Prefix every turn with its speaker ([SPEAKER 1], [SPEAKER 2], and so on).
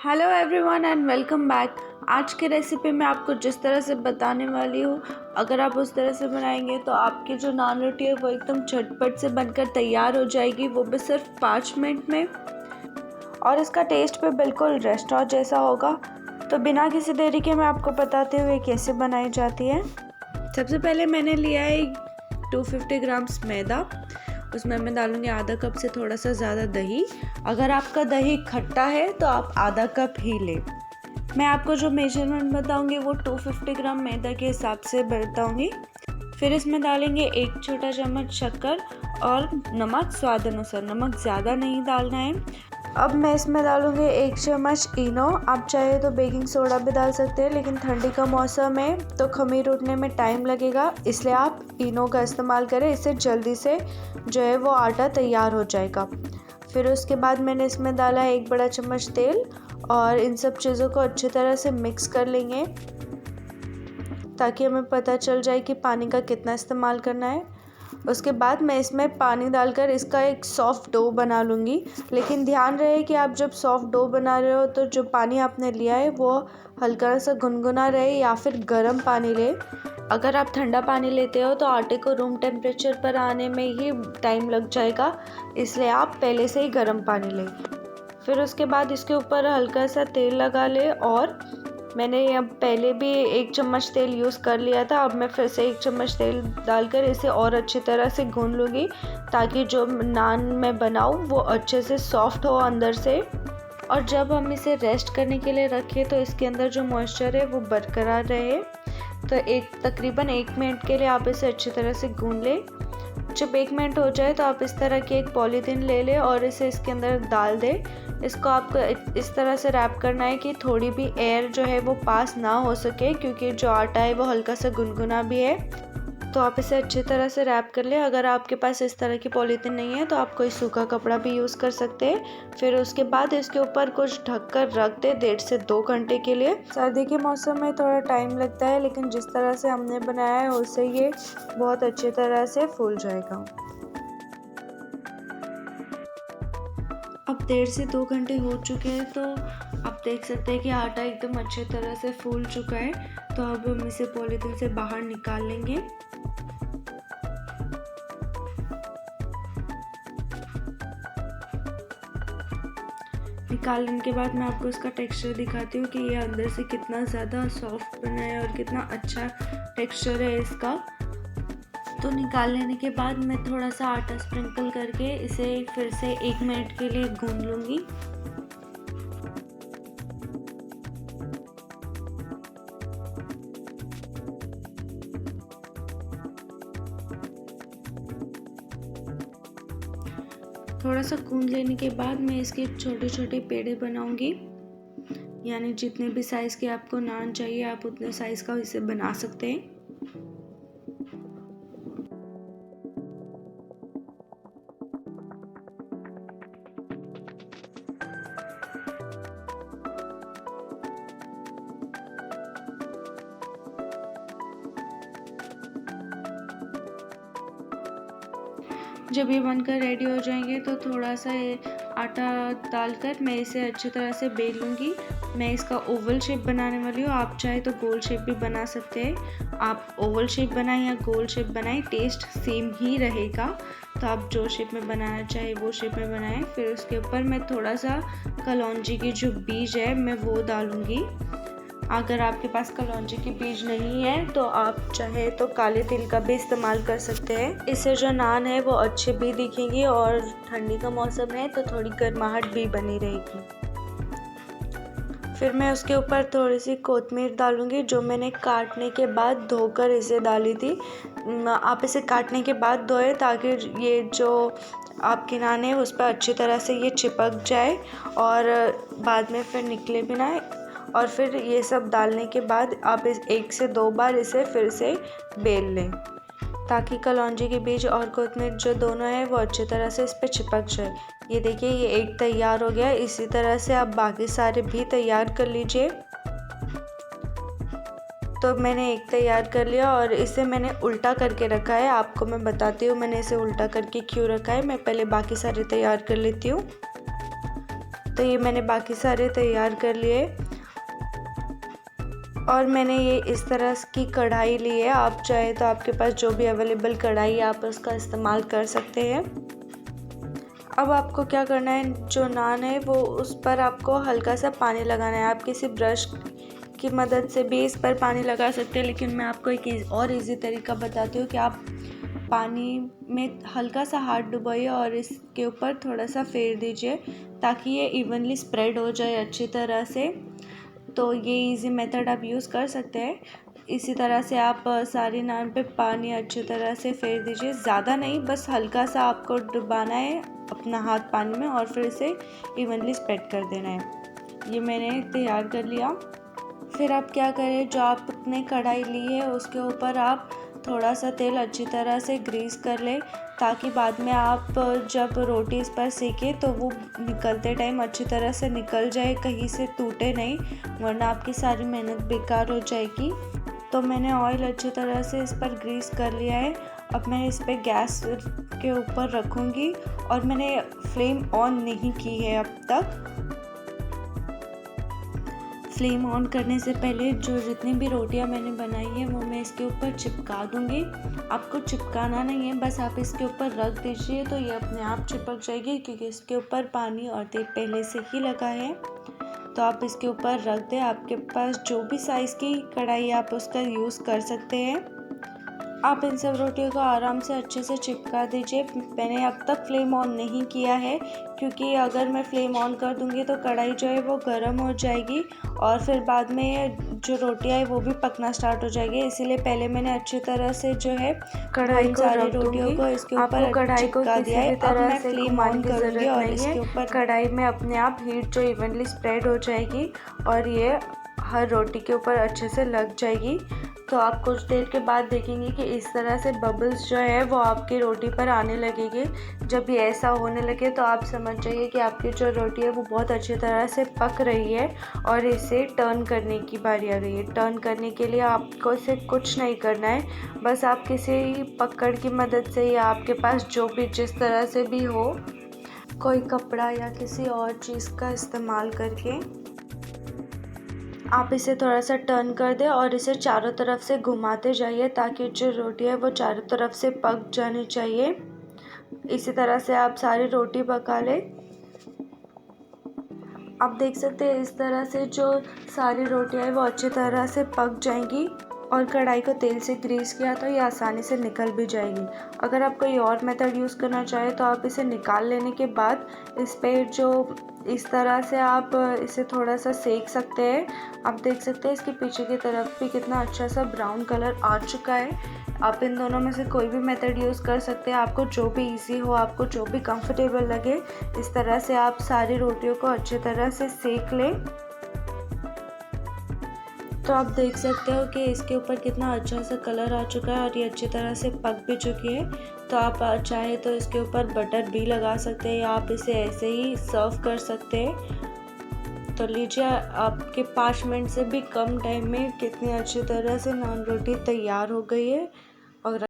[SPEAKER 1] Hello everyone and welcome back. आज की recipe मैं आपको जिस तरह से बताने वाली हूँ, अगर आप उस तरह से बनाएंगे तो आपकी जो नान रोटी है वो एकदम झटपट से बनकर तैयार हो जाएगी, वो भी सिर्फ 5 मिनट में। और इसका टेस्ट भी बिल्कुल रेस्टोरेंट जैसा होगा। तो बिना किसी देरी के मैं आपको बताते हुए कैसे बनाई जाती है। सबसे पहले मैंने लिया है 250 ग्राम्स मैदा। उसमें मैं डालूँगी आधा कप से थोड़ा सा ज़्यादा दही। अगर आपका दही खट्टा है तो आप आधा कप ही लें। मैं आपको जो मेजरमेंट बताऊँगी वो 250 ग्राम मैदा के हिसाब से बताऊँगी। फिर इसमें डालेंगे 1 छोटा चम्मच शक्कर और नमक स्वाद अनुसार। नमक ज़्यादा नहीं डालना है। अब मैं इसमें डालूँगी 1 चम्मच इनो। आप चाहे तो बेकिंग सोडा भी डाल सकते हैं, लेकिन ठंडी का मौसम है तो खमीर उठने में टाइम लगेगा, इसलिए आप इनो का इस्तेमाल करें। इससे जल्दी से जो है वो आटा तैयार हो जाएगा। फिर उसके बाद मैंने इसमें डाला है 1 बड़ा चम्मच तेल और इन सब चीज़ों को अच्छी तरह से मिक्स कर लेंगे ताकि हमें पता चल जाए कि पानी का कितना इस्तेमाल करना है। उसके बाद मैं इसमें पानी डालकर इसका एक सॉफ्ट डो बना लूँगी। लेकिन ध्यान रहे कि आप जब सॉफ्ट डो बना रहे हो तो जो पानी आपने लिया है वो हल्का सा गुनगुना रहे या फिर गर्म पानी ले। अगर आप ठंडा पानी लेते हो तो आटे को रूम टेम्परेचर पर आने में ही टाइम लग जाएगा, इसलिए आप पहले से ही गर्म पानी लें। फिर उसके बाद इसके ऊपर हल्का सा तेल लगा ले और मैंने अब पहले भी 1 चम्मच तेल यूज़ कर लिया था। अब मैं फिर से 1 चम्मच तेल डालकर इसे और अच्छी तरह से गूंद लूँगी ताकि जो नान मैं बनाऊँ वो अच्छे से सॉफ्ट हो अंदर से। और जब हम इसे रेस्ट करने के लिए रखें तो इसके अंदर जो मॉइस्चर है वो बरकरार रहे। तो तकरीबन 1 मिनट के लिए आप इसे अच्छी तरह से गूंद लें। जब 1 मिनट हो जाए तो आप इस तरह की एक पॉलीथीन ले लें और इसे इसके अंदर डाल दें। इसको आपको इस तरह से रैप करना है कि थोड़ी भी एयर जो है वो पास ना हो सके, क्योंकि जो आटा है वो हल्का सा गुनगुना भी है। तो आप इसे अच्छी तरह से रैप कर लें। अगर आपके पास इस तरह की पॉलीथीन नहीं है तो आप कोई सूखा कपड़ा भी यूज़ कर सकते हैं। फिर उसके बाद इसके ऊपर कुछ ढककर रख दें 1.5 से 2 घंटे के लिए। सर्दी के मौसम में थोड़ा टाइम लगता है, लेकिन जिस तरह से हमने बनाया है उससे ये बहुत अच्छी तरह से फूल जाएगा। अब 1.5 से 2 घंटे हो चुके हैं तो आप देख सकते हैं कि आटा एकदम अच्छे तरह से फूल चुका है। तो अब हम इसे पॉलीथीन से बाहर निकाल लेंगे। निकालने के बाद मैं आपको इसका टेक्सचर दिखाती हूँ कि ये अंदर से कितना ज़्यादा सॉफ्ट बना है और कितना अच्छा टेक्सचर है इसका। तो निकाल लेने के बाद मैं थोड़ा सा आटा स्प्रिंकल करके इसे फिर से 1 मिनट के लिए गूंद लूँगी। थोड़ा सा गूंद लेने के बाद मैं इसके छोटे छोटे पेड़े बनाऊँगी, यानी जितने भी साइज़ के आपको नान चाहिए आप उतने साइज़ का इसे बना सकते हैं। जब ये बनकर रेडी हो जाएंगे तो थोड़ा सा आटा डालकर मैं इसे अच्छी तरह से बेल लूँगी। मैं इसका ओवल शेप बनाने वाली हूँ। आप चाहे तो गोल शेप भी बना सकते हैं। आप ओवल शेप बनाएं या गोल शेप बनाएं, टेस्ट सेम ही रहेगा। तो आप जो शेप में बनाना चाहे वो शेप में बनाएं। फिर उसके ऊपर मैं थोड़ा सा कलौंजी की जो बीज है मैं वो डालूँगी। अगर आपके पास कलौंजी की बीज नहीं है तो आप चाहे तो काले तिल का भी इस्तेमाल कर सकते हैं। इससे जो नान है वो अच्छे भी दिखेंगे और ठंडी का मौसम है तो थोड़ी गर्माहट भी बनी रहेगी। फिर मैं उसके ऊपर थोड़ी सी कोतमीर डालूंगी जो मैंने काटने के बाद धोकर इसे डाली थी। आप इसे काटने के बाद धोए ताकि ये जो आपकी नान है उस पर अच्छी तरह से ये चिपक जाए और बाद में फिर निकले भी ना। और फिर ये सब डालने के बाद आप 1 से 2 बार इसे फिर से बेल लें ताकि कलौंजी के बीज और कोतमीर जो दोनों है वो अच्छी तरह से इस पर चिपक जाए। ये देखिए ये एक तैयार हो गया। इसी तरह से आप बाकी सारे भी तैयार कर लीजिए। तो मैंने एक तैयार कर लिया और इसे मैंने उल्टा करके रखा है। आपको मैं बताती हूँ मैंने इसे उल्टा करके क्यों रखा है। मैं पहले बाकी सारे तैयार कर लेती हूँ। तो ये मैंने बाकी सारे तैयार कर लिए और मैंने ये इस तरह की कढ़ाई ली है। आप चाहे तो आपके पास जो भी अवेलेबल कढ़ाई है आप उसका इस्तेमाल कर सकते हैं। अब आपको क्या करना है, जो नान है वो उस पर आपको हल्का सा पानी लगाना है। आप किसी ब्रश की मदद से भी इस पर पानी लगा सकते हैं, लेकिन मैं आपको एक और इजी तरीका बताती हूँ कि आप पानी में हल्का सा हाथ डुबोइए और इसके ऊपर थोड़ा सा फेर दीजिए ताकि ये इवनली स्प्रेड हो जाए अच्छी तरह से। तो ये इजी मेथड आप यूज़ कर सकते हैं। इसी तरह से आप सारी नान पे पानी अच्छी तरह से फेर दीजिए, ज़्यादा नहीं, बस हल्का सा आपको डुबाना है अपना हाथ पानी में और फिर इसे इवनली स्प्रेड कर देना है। ये मैंने तैयार कर लिया। फिर आप क्या करें, जो आप अपने कढ़ाई ली है उसके ऊपर आप थोड़ा सा तेल अच्छी तरह से ग्रीस कर लें ताकि बाद में आप जब रोटी इस पर सेकें तो वो निकलते टाइम अच्छी तरह से निकल जाए, कहीं से टूटे नहीं, वरना आपकी सारी मेहनत बेकार हो जाएगी। तो मैंने ऑयल अच्छी तरह से इस पर ग्रीस कर लिया है। अब मैं इस पर गैस के ऊपर रखूँगी और मैंने फ्लेम ऑन नहीं की है अब तक। फ्लेम ऑन करने से पहले जो जितनी भी रोटियां मैंने बनाई है वो मैं इसके ऊपर चिपका दूंगी। आपको चिपकाना नहीं है, बस आप इसके ऊपर रख दीजिए तो ये अपने आप चिपक जाएगी, क्योंकि इसके ऊपर पानी और तेल पहले से ही लगा है। तो आप इसके ऊपर रख दें। आपके पास जो भी साइज़ की कढ़ाई आप उसका यूज़ कर सकते हैं। आप इन सब रोटियों को आराम से अच्छे से चिपका दीजिए। मैंने अब तक फ्लेम ऑन नहीं किया है, क्योंकि अगर मैं फ्लेम ऑन कर दूंगी तो कढ़ाई जो है वो गर्म हो जाएगी और फिर बाद में जो रोटियां है वो भी पकना स्टार्ट हो जाएगी। इसीलिए पहले मैंने अच्छी तरह से जो है
[SPEAKER 2] कढ़ाई को
[SPEAKER 1] सारी रोटियों को इसके ऊपर
[SPEAKER 2] कढ़ाई को
[SPEAKER 1] चिपका दिया है। अब मैं फ्लेम ऑन करूँगी और
[SPEAKER 2] नहीं
[SPEAKER 1] इसके ऊपर कढ़ाई में अपने आप हीट जो इवनली स्प्रेड हो जाएगी और ये हर रोटी के ऊपर अच्छे से लग जाएगी। तो आप कुछ देर के बाद देखेंगे कि इस तरह से बबल्स जो है वो आपकी रोटी पर आने लगेंगे। जब ये ऐसा होने लगे तो आप समझ जाइए कि आपकी जो रोटी है वो बहुत अच्छी तरह से पक रही है और इसे टर्न करने की बारी आ गई है। टर्न करने के लिए आपको इसे कुछ नहीं करना है, बस आप किसी पकड़ की मदद से या आपके पास जो भी जिस तरह से भी हो, कोई कपड़ा या किसी और चीज़ का इस्तेमाल करके आप इसे थोड़ा सा टर्न कर दें और इसे चारों तरफ से घुमाते जाइए ताकि जो रोटी है वो चारों तरफ से पक जानी चाहिए। इसी तरह से आप सारी रोटी पका लें। आप देख सकते हैं इस तरह से जो सारी रोटियां हैं वो अच्छी तरह से पक जाएंगी और कढ़ाई को तेल से ग्रीस किया तो ये आसानी से निकल भी जाएगी। अगर आप कोई और मेथड यूज़ करना चाहें तो आप इसे निकाल लेने के बाद इस पे जो इस तरह से आप इसे थोड़ा सा सेक सकते हैं। आप देख सकते हैं इसके पीछे की तरफ भी कितना अच्छा सा ब्राउन कलर आ चुका है। आप इन दोनों में से कोई भी मेथड यूज़ कर सकते हैं, आपको जो भी इजी हो, आपको जो भी कंफर्टेबल लगे। इस तरह से आप सारी रोटियों को अच्छी तरह से सेक लें। तो आप देख सकते हो कि इसके ऊपर कितना अच्छा सा कलर आ चुका है और ये अच्छी तरह से पक भी चुकी है। तो आप चाहे तो इसके ऊपर बटर भी लगा सकते हैं या आप इसे ऐसे ही सर्व कर सकते हैं। तो लीजिए, आपके 5 मिनट से भी कम टाइम में कितनी अच्छी तरह से नान रोटी तैयार हो गई है। और